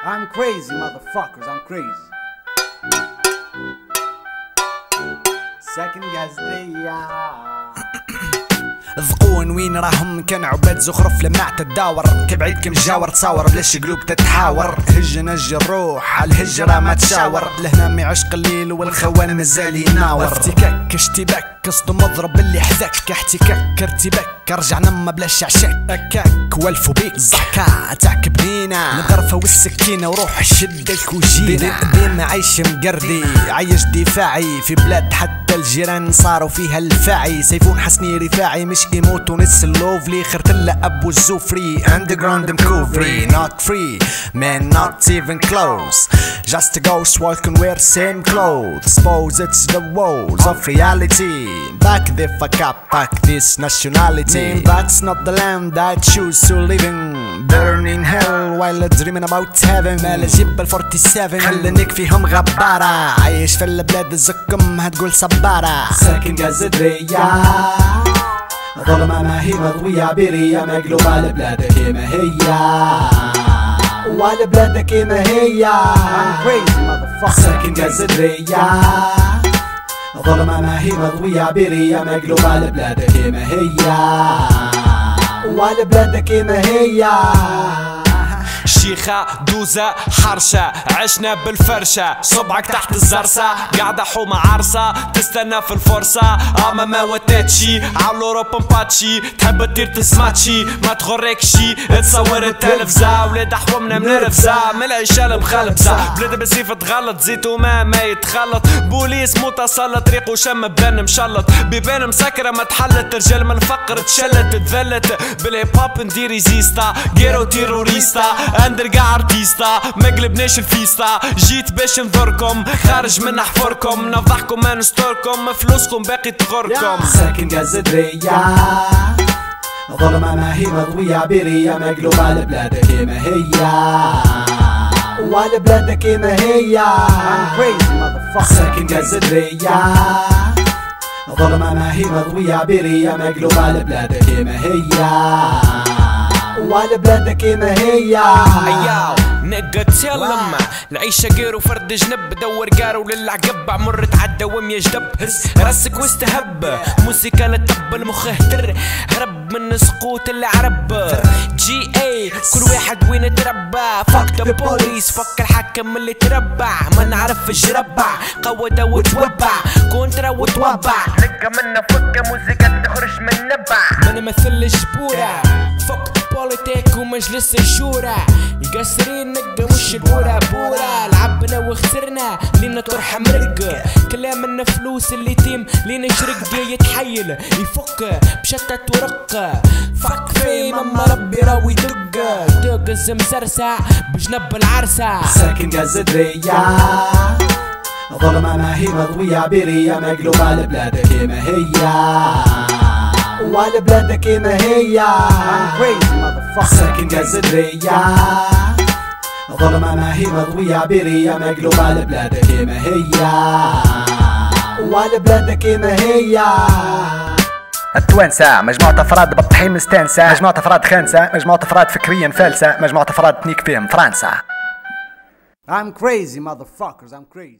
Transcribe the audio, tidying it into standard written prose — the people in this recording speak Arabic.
I'm crazy motherfuckers, I'm crazy. ساكن قصدية ذقون وين راهم كان عباد زخرف لما تداور كبعيد كم جاور تصاور بلاش قلوب تتحاور هج نج الروح عالهجرة ما تشاور لهنا ما يعشق الليل والخوان مازال يناور افتكاك اشتباك قصده مضرب اللي حذاك احتكاك ارتباك رجعنا ما بلاش عشاك اكاك والفو بيك زحكا تاك بنينا الغرفة والسكينة وروح شدك وجينا ديما عايش مقردي عايش دفاعي في بلاد حتى الجيران صاروا فيها الفاعي سيفون حسني رفاعي مش ايموت ونس اللوفلي خرت ابو الزوفري اندرجراوند مكوفري not free man not even close just a ghost walking wear same clothes suppose it's the walls of reality back the fuck up back this nationality that's not the land I choose to live in burn in hell while dreaming about heaven مال جبل 47 خلينك فيهم غبارة عايش في البلاد الزكم هتقول صبارة ساكن قصدية ظلمة ما هي مضوية برية مقلوبة لبلادك كيما هي ولبلادك كيما هي I'm crazy motherfucker ساكن قصدية ظلمة ما هي مضوية برية مقلوبة لبلادك كيما هي ولبلادك كيما هي شيخة دوزة حرشة عشنا بالفرشة صبعك تحت الزرسة قاعدة حومة عرسة تستنى في الفرصة اما ما وتاتشي عالوروبا مباتشي تحب تطير تسماتشي ما تغركشي تصور التلفزة ولاد حومنا من رفزة من العيشة المخلبزة بلاد بسيف تغلط زيت وما ما يتخلط بوليس متسلط ريقو شم بان مشلط بيبان مسكرة ما تحلت رجال من فقر تشلت تذلت بالهيب هوب ندير ريزيستا جيرو تيروريستا اندرقا ارتيستا مقلبناش الفيستا جيت باش نذركم خارج من حفركم نفضحكم ما نستركم فلوسكم باقي تغركم ساكن قصدية ظلمة ما هي مضوية برية مقلوبة لبلادك كيما هي ولبلادك كيما هي I'm crazy motherfucker ساكن قصدية ظلمة ما هي مضوية برية مقلوبة لبلادك كيما هي ولبلادك كيما هي اياو نقا تسلم العيشة غير وفرد جنب دور قارو للعقب عمر تعدى وم يجدب هز راسك واستهب موسيقى للطب المخ اهتر هرب من سقوط العرب جي اي كل واحد وين تربى فك ذا بوليس فك الحكم اللي تربع ما نعرفش ربع قودة وتوبع كونترا وتوبع نقا منا فك موسيقى تخرج من نبع ما نمثلش بورا فك بوليتيك ومجلس الشورى القاسرين نقا مش البورا بورا لعبنا وخسرنا لينا طرحة مرق كلامنا فلوس اللي تيم لينا شرق يتحيل يفك بشتت ورق فك في ماما ربي راوي دق الزمزرسة بجنب العرسة ساكن قصدية ظلمة ما هي مضوية برية مقلوبة لبلادك كيما هي ولبلادك كيما هي I'm crazy motherfucker ساكن قصدية ظلمة ما هي مضوية برية مقلوبة لبلادك كيما هي ولبلادك كيما هي التوانسة مجموعة أفراد بطحين مستانسة مجموعة أفراد خانسة مجموعة أفراد فكريا فالسة مجموعة أفراد تنيك فيهم فرنسا I'm crazy motherfuckers I'm crazy